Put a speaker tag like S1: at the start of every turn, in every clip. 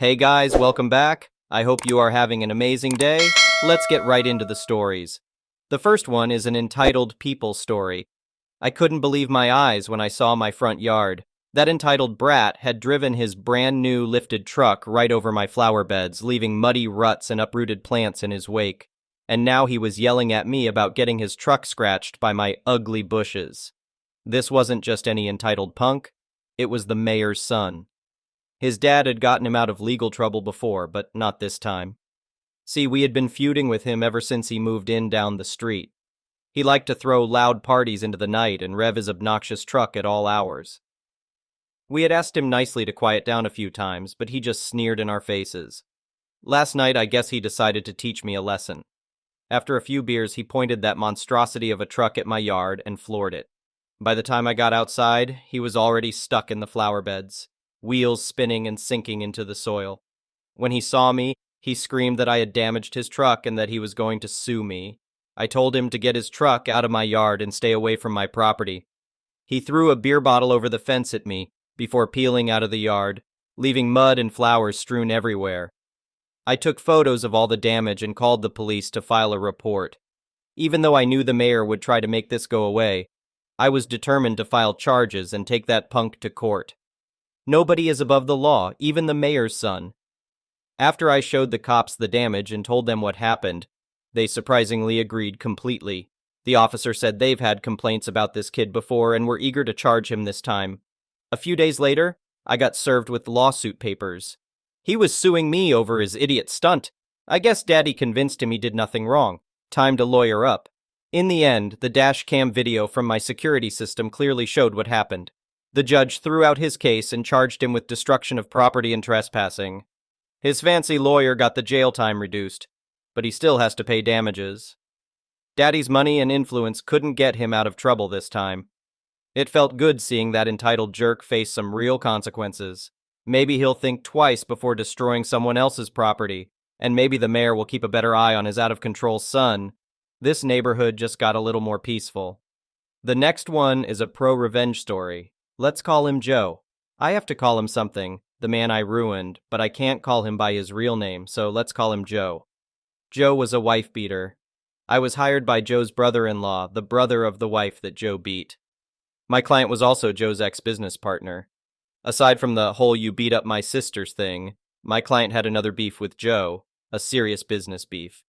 S1: Hey guys, welcome back. I hope you are having an amazing day. Let's get right into the stories. The first one is an entitled people story. I couldn't believe my eyes when I saw my front yard. That entitled brat had driven his brand new lifted truck right over my flower beds, leaving muddy ruts and uprooted plants in his wake. And now he was yelling at me about getting his truck scratched by my ugly bushes. This wasn't just any entitled punk, it was the mayor's son. His dad had gotten him out of legal trouble before, but not this time. See, we had been feuding with him ever since he moved in down the street. He liked to throw loud parties into the night and rev his obnoxious truck at all hours. We had asked him nicely to quiet down a few times, but he just sneered in our faces. Last night, I guess he decided to teach me a lesson. After a few beers, he pointed that monstrosity of a truck at my yard and floored it. By the time I got outside, he was already stuck in the flower beds, wheels spinning and sinking into the soil. When he saw me, he screamed that I had damaged his truck and that he was going to sue me. I told him to get his truck out of my yard and stay away from my property. He threw a beer bottle over the fence at me before peeling out of the yard, leaving mud and flowers strewn everywhere. I took photos of all the damage and called the police to file a report. Even though I knew the mayor would try to make this go away, I was determined to file charges and take that punk to court. Nobody is above the law, even the mayor's son. After I showed the cops the damage and told them what happened, they surprisingly agreed completely. The officer said they've had complaints about this kid before and were eager to charge him this time. A few days later, I got served with lawsuit papers. He was suing me over his idiot stunt. I guess Daddy convinced him he did nothing wrong. Time to lawyer up. In the end, the dash cam video from my security system clearly showed what happened. The judge threw out his case and charged him with destruction of property and trespassing. His fancy lawyer got the jail time reduced, but he still has to pay damages. Daddy's money and influence couldn't get him out of trouble this time. It felt good seeing that entitled jerk face some real consequences. Maybe he'll think twice before destroying someone else's property, and maybe the mayor will keep a better eye on his out-of-control son. This neighborhood just got a little more peaceful. The next one is a pro-revenge story. Let's call him Joe. I have to call him something, the man I ruined, but I can't call him by his real name, so let's call him Joe. Joe was a wife beater. I was hired by Joe's brother-in-law, the brother of the wife that Joe beat. My client was also Joe's ex-business partner. Aside from the whole "you beat up my sisters" thing, my client had another beef with Joe, a serious business beef.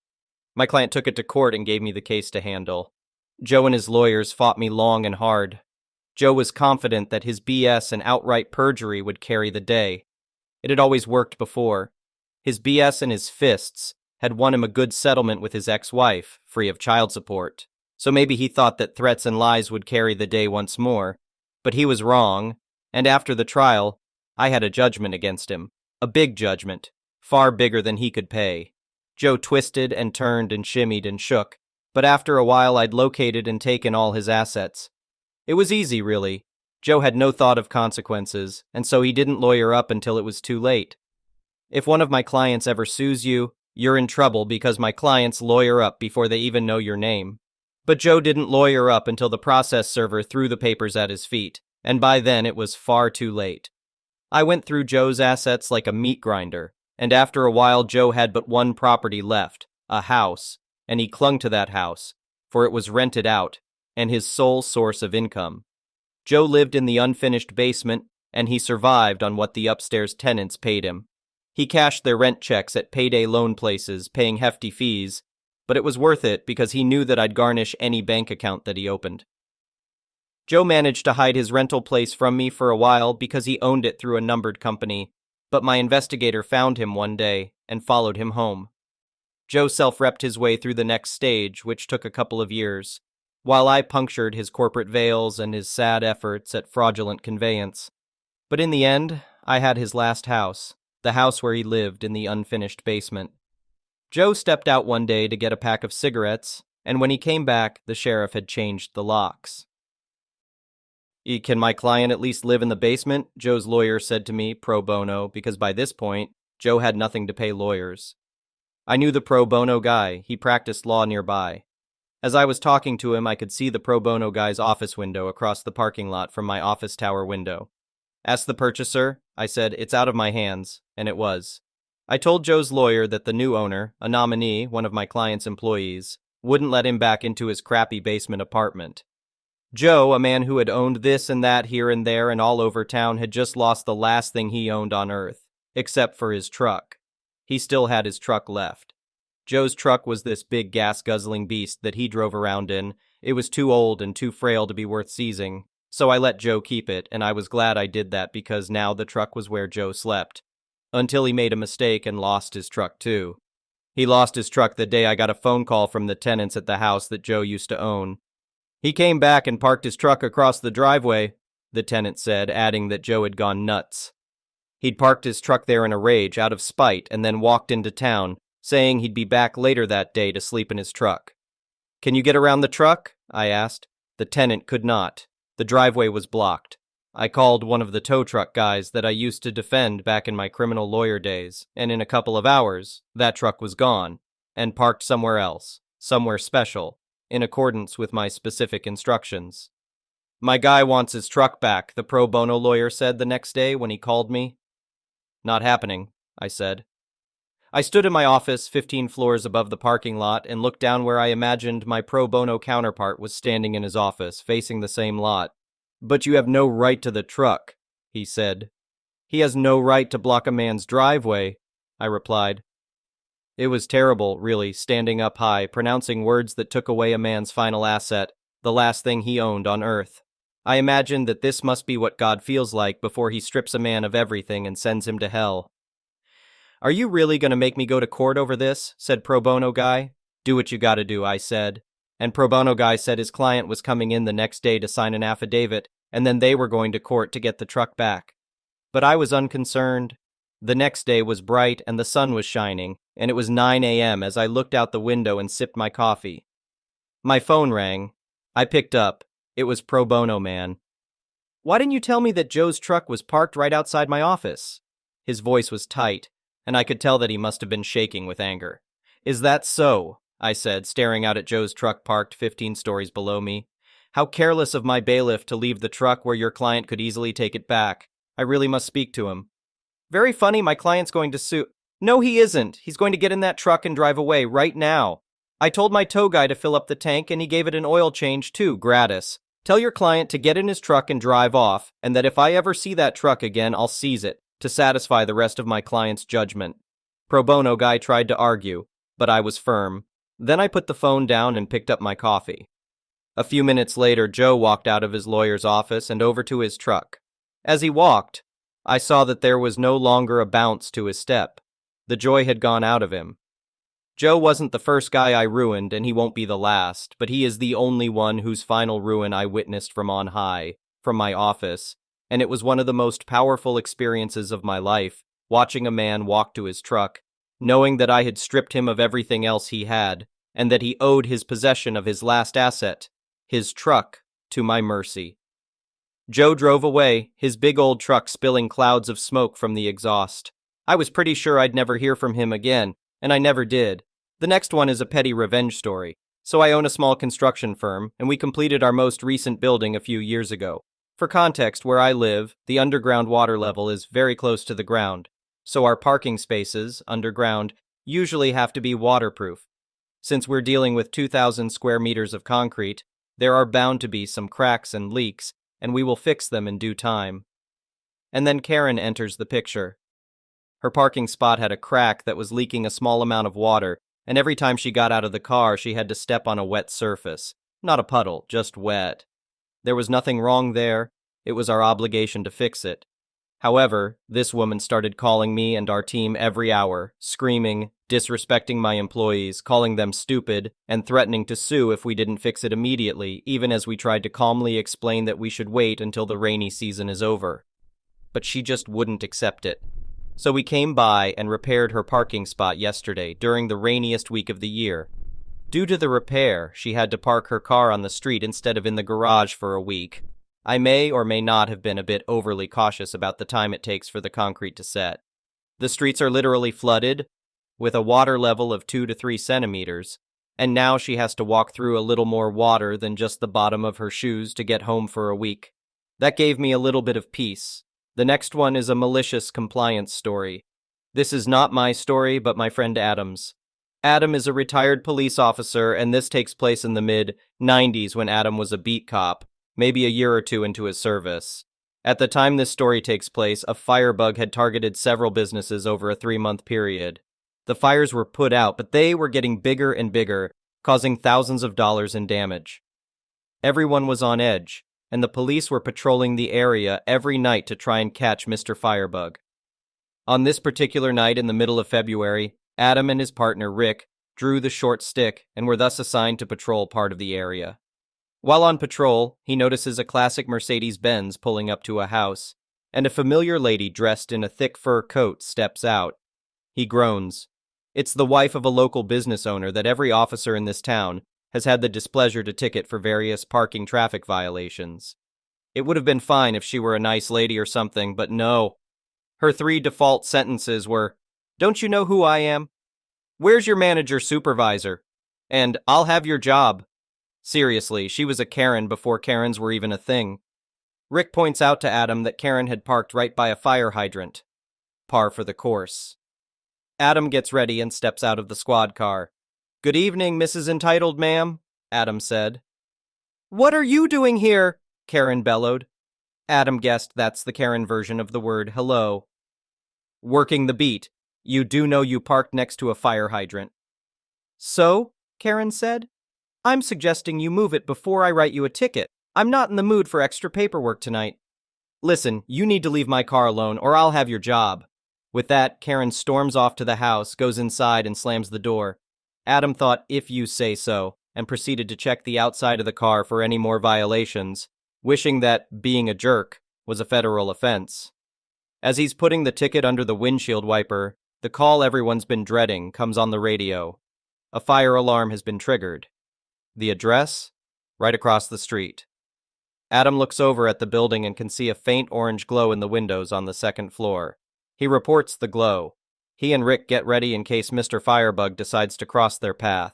S1: My client took it to court and gave me the case to handle. Joe and his lawyers fought me long and hard. Joe was confident that his BS and outright perjury would carry the day. It had always worked before. His BS and his fists had won him a good settlement with his ex-wife, free of child support. So maybe he thought that threats and lies would carry the day once more. But he was wrong, and after the trial, I had a judgment against him. A big judgment, far bigger than he could pay. Joe twisted and turned and shimmied and shook, but after a while I'd located and taken all his assets. It was easy, really. Joe had no thought of consequences, and so he didn't lawyer up until it was too late. If one of my clients ever sues you, you're in trouble because my clients lawyer up before they even know your name. But Joe didn't lawyer up until the process server threw the papers at his feet, and by then it was far too late. I went through Joe's assets like a meat grinder, and after a while Joe had but one property left, a house, and he clung to that house, for it was rented out, and his sole source of income. Joe lived in the unfinished basement, and he survived on what the upstairs tenants paid him. He cashed their rent checks at payday loan places, paying hefty fees, but it was worth it because he knew that I'd garnish any bank account that he opened. Joe managed to hide his rental place from me for a while because he owned it through a numbered company, but my investigator found him one day and followed him home. Joe self-repped his way through the next stage, which took a couple of years, while I punctured his corporate veils and his sad efforts at fraudulent conveyance. But in the end, I had his last house, the house where he lived in the unfinished basement. Joe stepped out one day to get a pack of cigarettes, and when he came back, the sheriff had changed the locks. "Can my client at least live in the basement?" Joe's lawyer said to me, pro bono, because by this point, Joe had nothing to pay lawyers. I knew the pro bono guy. He practiced law nearby. As I was talking to him, I could see the pro bono guy's office window across the parking lot from my office tower window. Ask the purchaser, I said. It's out of my hands, and it was. I told Joe's lawyer that the new owner, a nominee, one of my client's employees, wouldn't let him back into his crappy basement apartment. Joe, a man who had owned this and that here and there and all over town, had just lost the last thing he owned on earth, except for his truck. He still had his truck left. Joe's truck was this big gas-guzzling beast that he drove around in. It was too old and too frail to be worth seizing, so I let Joe keep it, and I was glad I did that because now the truck was where Joe slept. Until he made a mistake and lost his truck too. He lost his truck the day I got a phone call from the tenants at the house that Joe used to own. He came back and parked his truck across the driveway, the tenant said, adding that Joe had gone nuts. He'd parked his truck there in a rage, out of spite, and then walked into town, saying he'd be back later that day to sleep in his truck. Can you get around the truck? I asked. The tenant could not. The driveway was blocked. I called one of the tow truck guys that I used to defend back in my criminal lawyer days, and in a couple of hours, that truck was gone, and parked somewhere else, somewhere special, in accordance with my specific instructions. My guy wants his truck back, the pro bono lawyer said the next day when he called me. Not happening, I said. I stood in my office 15 floors above the parking lot and looked down where I imagined my pro bono counterpart was standing in his office, facing the same lot. But you have no right to the truck, he said. He has no right to block a man's driveway, I replied. It was terrible, really, standing up high, pronouncing words that took away a man's final asset, the last thing he owned on earth. I imagined that this must be what God feels like before he strips a man of everything and sends him to hell. Are you really going to make me go to court over this? Said Pro Bono Guy. Do what you gotta do, I said. And Pro Bono Guy said his client was coming in the next day to sign an affidavit, and then they were going to court to get the truck back. But I was unconcerned. The next day was bright and the sun was shining, and it was 9 a.m. as I looked out the window and sipped my coffee. My phone rang. I picked up. It was Pro Bono Man. Why didn't you tell me that Joe's truck was parked right outside my office? His voice was tight, and I could tell that he must have been shaking with anger. Is that so? I said, staring out at Joe's truck parked 15 stories below me. How careless of my bailiff to leave the truck where your client could easily take it back. I really must speak to him. Very funny, my client's going to sue. No, he isn't. He's going to get in that truck and drive away right now. I told my tow guy to fill up the tank and he gave it an oil change too, gratis. Tell your client to get in his truck and drive off, and that if I ever see that truck again, I'll seize it, to satisfy the rest of my client's judgment. Pro Bono Guy tried to argue, but I was firm. Then I put the phone down and picked up my coffee. A few minutes later, Joe walked out of his lawyer's office and over to his truck. As he walked, I saw that there was no longer a bounce to his step. The joy had gone out of him. Joe wasn't the first guy I ruined, and he won't be the last, but he is the only one whose final ruin I witnessed from on high, from my office, and it was one of the most powerful experiences of my life, watching a man walk to his truck, knowing that I had stripped him of everything else he had, and that he owed his possession of his last asset, his truck, to my mercy. Joe drove away, his big old truck spilling clouds of smoke from the exhaust. I was pretty sure I'd never hear from him again, and I never did. The next one is a petty revenge story. So I own a small construction firm, and we completed our most recent building a few years ago. For context, where I live, the underground water level is very close to the ground, so our parking spaces, underground, usually have to be waterproof. Since we're dealing with 2,000 square meters of concrete, there are bound to be some cracks and leaks, and we will fix them in due time. And then Karen enters the picture. Her parking spot had a crack that was leaking a small amount of water, and every time she got out of the car, she had to step on a wet surface. Not a puddle, just wet. There was nothing wrong there. It was our obligation to fix it. However, this woman started calling me and our team every hour, screaming, disrespecting my employees, calling them stupid, and threatening to sue if we didn't fix it immediately, even as we tried to calmly explain that we should wait until the rainy season is over. But she just wouldn't accept it. So we came by and repaired her parking spot yesterday during the rainiest week of the year. Due to the repair, she had to park her car on the street instead of in the garage for a week. I may or may not have been a bit overly cautious about the time it takes for the concrete to set. The streets are literally flooded, with a water level of 2 to 3 centimeters, and now she has to walk through a little more water than just the bottom of her shoes to get home for a week. That gave me a little bit of peace. The next one is a malicious compliance story. This is not my story, but my friend Adam's. Adam is a retired police officer, and this takes place in the mid-90s when Adam was a beat cop, maybe a year or two into his service. At the time this story takes place, a firebug had targeted several businesses over a 3-month period. The fires were put out, but they were getting bigger and bigger, causing thousands of dollars in damage. Everyone was on edge, and the police were patrolling the area every night to try and catch Mr. Firebug. On this particular night in the middle of February, Adam and his partner Rick drew the short stick and were thus assigned to patrol part of the area. While on patrol, he notices a classic Mercedes-Benz pulling up to a house, and a familiar lady dressed in a thick fur coat steps out. He groans. It's the wife of a local business owner that every officer in this town has had the displeasure to ticket for various parking traffic violations. It would have been fine if she were a nice lady or something, but no. Her 3 default sentences were, "Don't you know who I am? Where's your manager supervisor? And I'll have your job." Seriously, she was a Karen before Karens were even a thing. Rick points out to Adam that Karen had parked right by a fire hydrant. Par for the course. Adam gets ready and steps out of the squad car. "Good evening, Mrs. Entitled, ma'am," Adam said. "What are you doing here?" Karen bellowed. Adam guessed that's the Karen version of the word hello. "Working the beat. You do know you parked next to a fire hydrant." "So?" Karen said. "I'm suggesting you move it before I write you a ticket. I'm not in the mood for extra paperwork tonight." "Listen, you need to leave my car alone or I'll have your job." With that, Karen storms off to the house, goes inside, and slams the door. Adam thought, "If you say so," and proceeded to check the outside of the car for any more violations, wishing that being a jerk was a federal offense. As he's putting the ticket under the windshield wiper, the call everyone's been dreading comes on the radio. A fire alarm has been triggered. The address? Right across the street. Adam looks over at the building and can see a faint orange glow in the windows on the 2nd floor. He reports the glow. He and Rick get ready in case Mr. Firebug decides to cross their path.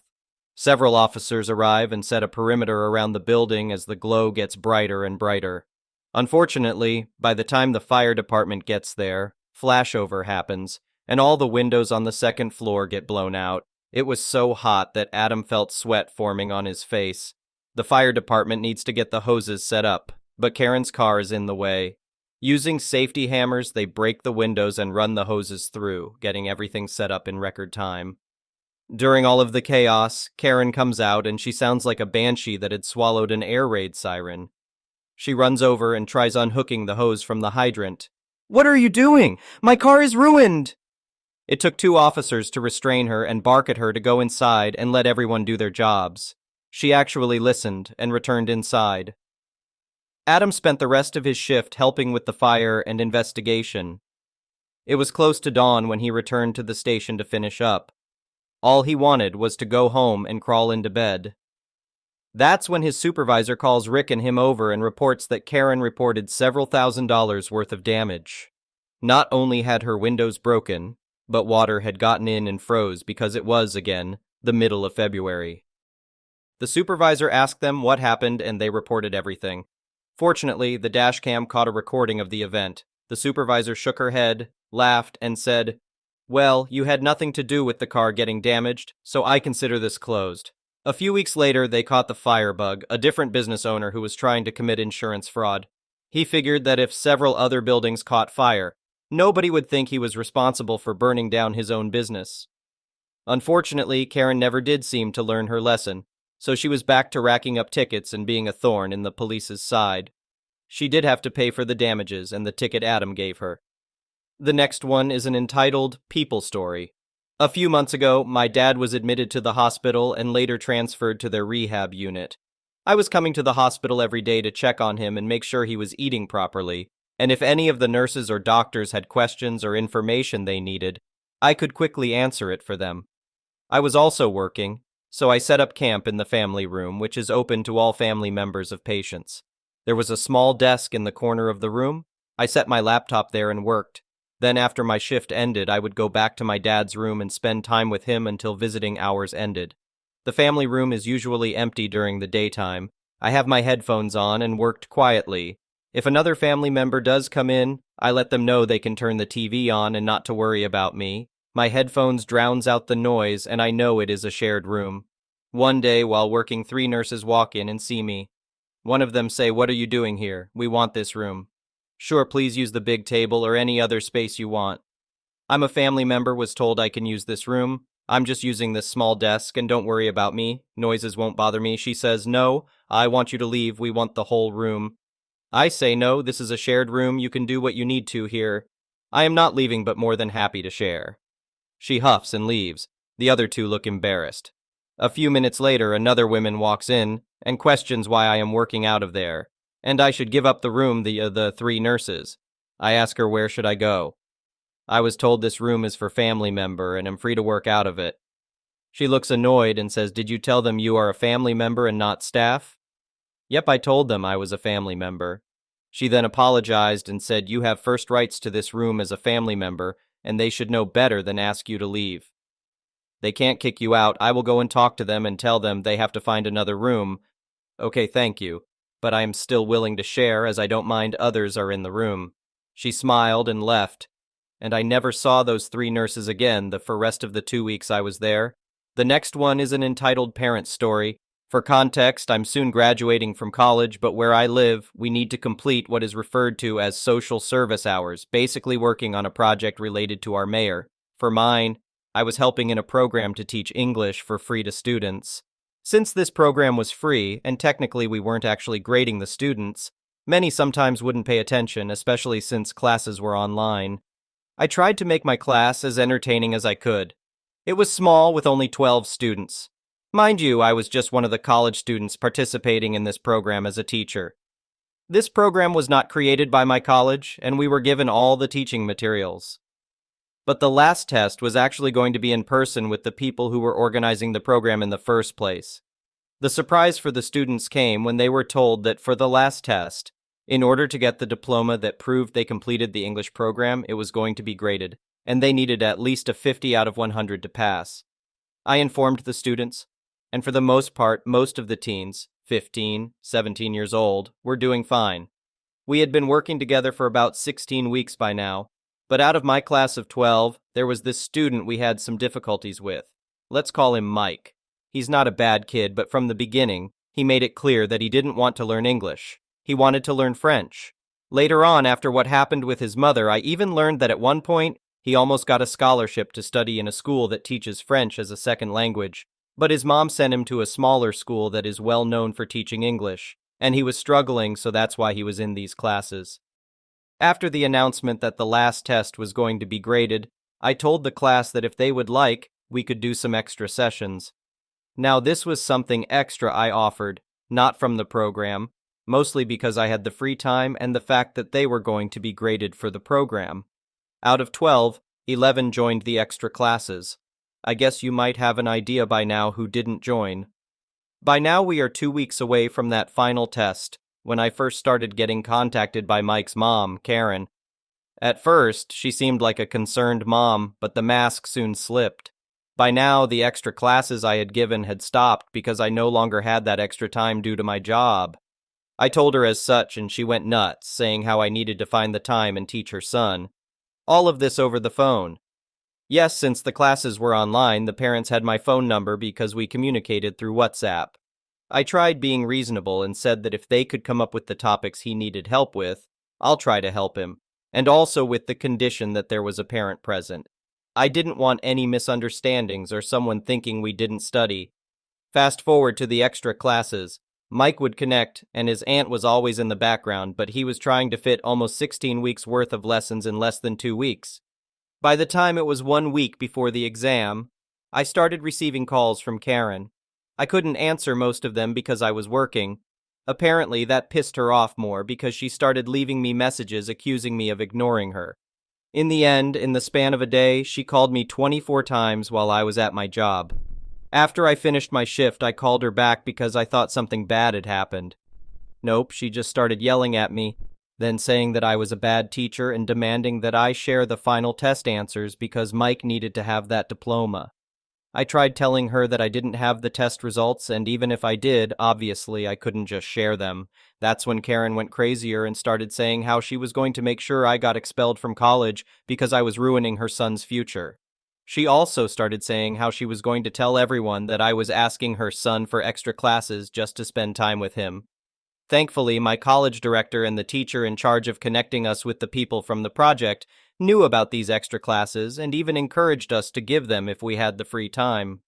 S1: Several officers arrive and set a perimeter around the building as the glow gets brighter and brighter. Unfortunately, by the time the fire department gets there, flashover happens, and all the windows on the 2nd floor get blown out. It was so hot that Adam felt sweat forming on his face. The fire department needs to get the hoses set up, but Karen's car is in the way. Using safety hammers, they break the windows and run the hoses through, getting everything set up in record time. During all of the chaos, Karen comes out and she sounds like a banshee that had swallowed an air raid siren. She runs over and tries unhooking the hose from the hydrant. "What are you doing? My car is ruined!" It took 2 officers to restrain her and bark at her to go inside and let everyone do their jobs. She actually listened and returned inside. Adam spent the rest of his shift helping with the fire and investigation. It was close to dawn when he returned to the station to finish up. All he wanted was to go home and crawl into bed. That's when his supervisor calls Rick and him over and reports that Karen reported several $1,000s worth of damage. Not only had her windows broken, but water had gotten in and froze because it was, again, the middle of February. The supervisor asked them what happened and they reported everything. Fortunately, the dashcam caught a recording of the event. The supervisor shook her head, laughed, and said, "Well, you had nothing to do with the car getting damaged, so I consider this closed." A few weeks later, they caught the firebug, a different business owner who was trying to commit insurance fraud. He figured that if several other buildings caught fire, nobody would think he was responsible for burning down his own business. Unfortunately, Karen never did seem to learn her lesson, so she was back to racking up tickets and being a thorn in the police's side. She did have to pay for the damages and the ticket Adam gave her. The next one is an entitled people story. A few months ago, my dad was admitted to the hospital and later transferred to their rehab unit. I was coming to the hospital every day to check on him and make sure he was eating properly, and if any of the nurses or doctors had questions or information they needed, I could quickly answer it for them. I was also working, so I set up camp in the family room, which is open to all family members of patients. There was a small desk in the corner of the room. I set my laptop there and worked. Then after my shift ended, I would go back to my dad's room and spend time with him until visiting hours ended. The family room is usually empty during the daytime. I have my headphones on and worked quietly. If another family member does come in, I let them know they can turn the TV on and not to worry about me. My headphones drowns out the noise, and I know it is a shared room. One day, while working, 3 nurses walk in and see me. One of them say, "What are you doing here? We want this room." "Sure, please use the big table or any other space you want." "I'm a family member, was told I can use this room. I'm just using this small desk, and don't worry about me. Noises won't bother me." She says, "No, I want you to leave. We want the whole room." I say, "No, this is a shared room. You can do what you need to here." I am not leaving, but more than happy to share. She huffs and leaves. The other 2 look embarrassed. A few minutes later, another woman walks in and questions why I am working out of there, and I should give up the room the 3 nurses. I ask her, where should I go? I was told this room is for family member and am free to work out of it. She looks annoyed and says, "Did you tell them you are a family member and not staff?" Yep, I told them I was a family member. She then apologized and said, "You have first rights to this room as a family member, and they should know better than ask you to leave. They can't kick you out. I will go and talk to them and tell them they have to find another room." "Okay, thank you, but I am still willing to share as I don't mind others are in the room." She smiled and left, and I never saw those 3 nurses again for rest of the 2 weeks I was there. The next one is an entitled parent story. For context, I'm soon graduating from college, but where I live, we need to complete what is referred to as social service hours, basically working on a project related to our mayor. For mine, I was helping in a program to teach English for free to students. Since this program was free, and technically we weren't actually grading the students, many sometimes wouldn't pay attention, especially since classes were online. I tried to make my class as entertaining as I could. It was small with only 12 students. Mind you, I was just one of the college students participating in this program as a teacher. This program was not created by my college, and we were given all the teaching materials. But the last test was actually going to be in person with the people who were organizing the program in the first place. The surprise for the students came when they were told that for the last test, in order to get the diploma that proved they completed the English program, it was going to be graded, and they needed at least a 50 out of 100 to pass. I informed the students, and for the most part, most of the teens, 15, 17 years old, were doing fine. We had been working together for about 16 weeks by now, but out of my class of 12, there was this student we had some difficulties with. Let's call him Mike. He's not a bad kid, but from the beginning, he made it clear that he didn't want to learn English. He wanted to learn French. Later on, after what happened with his mother, I even learned that at one point, he almost got a scholarship to study in a school that teaches French as a second language. But his mom sent him to a smaller school that is well known for teaching English, and he was struggling, so that's why he was in these classes. After the announcement that the last test was going to be graded, I told the class that if they would like, we could do some extra sessions. Now this was something extra I offered, not from the program, mostly because I had the free time and the fact that they were going to be graded for the program. Out of 12, 11 joined the extra classes. I guess you might have an idea by now who didn't join. By now we are 2 weeks away from that final test, when I first started getting contacted by Mike's mom, Karen. At first, she seemed like a concerned mom, but the mask soon slipped. By now, the extra classes I had given had stopped because I no longer had that extra time due to my job. I told her as such, and she went nuts, saying how I needed to find the time and teach her son. All of this over the phone. Yes, since the classes were online, the parents had my phone number because we communicated through WhatsApp. I tried being reasonable and said that if they could come up with the topics he needed help with, I'll try to help him, and also with the condition that there was a parent present. I didn't want any misunderstandings or someone thinking we didn't study. Fast forward to the extra classes. Mike would connect, and his aunt was always in the background, but he was trying to fit almost 16 weeks worth of lessons in less than 2 weeks. By the time it was 1 week before the exam, I started receiving calls from Karen. I couldn't answer most of them because I was working. Apparently, that pissed her off more because she started leaving me messages accusing me of ignoring her. In the end, in the span of a day, she called me 24 times while I was at my job. After I finished my shift, I called her back because I thought something bad had happened. Nope, she just started yelling at me, then saying that I was a bad teacher and demanding that I share the final test answers because Mike needed to have that diploma. I tried telling her that I didn't have the test results, and even if I did, obviously I couldn't just share them. That's when Karen went crazier and started saying how she was going to make sure I got expelled from college because I was ruining her son's future. She also started saying how she was going to tell everyone that I was asking her son for extra classes just to spend time with him. Thankfully, my college director and the teacher in charge of connecting us with the people from the project knew about these extra classes and even encouraged us to give them if we had the free time.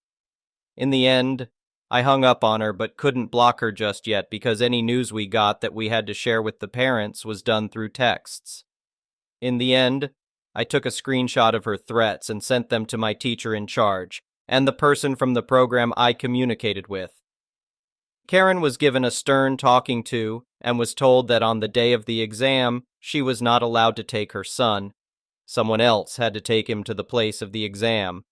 S1: In the end, I hung up on her but couldn't block her just yet because any news we got that we had to share with the parents was done through texts. In the end, I took a screenshot of her threats and sent them to my teacher in charge and the person from the program I communicated with. Karen was given a stern talking to and was told that on the day of the exam, she was not allowed to take her son. Someone else had to take him to the place of the exam.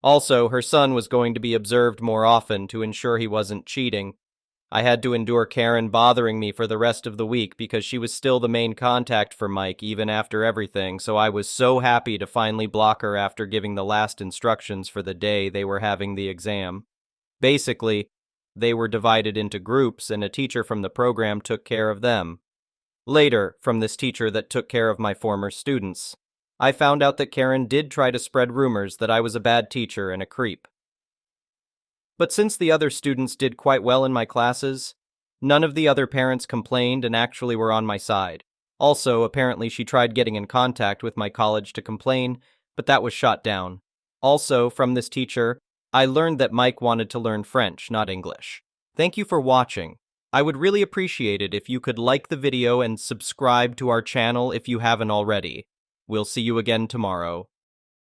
S1: Also, her son was going to be observed more often to ensure he wasn't cheating. I had to endure Karen bothering me for the rest of the week because she was still the main contact for Mike even after everything, so I was so happy to finally block her after giving the last instructions for the day they were having the exam. Basically, they were divided into groups and a teacher from the program took care of them. Later, from this teacher that took care of my former students, I found out that Karen did try to spread rumors that I was a bad teacher and a creep. But since the other students did quite well in my classes, none of the other parents complained and actually were on my side. Also, apparently she tried getting in contact with my college to complain, but that was shot down. Also, from this teacher, I learned that Mike wanted to learn French, not English. Thank you for watching. I would really appreciate it if you could like the video and subscribe to our channel if you haven't already. We'll see you again tomorrow.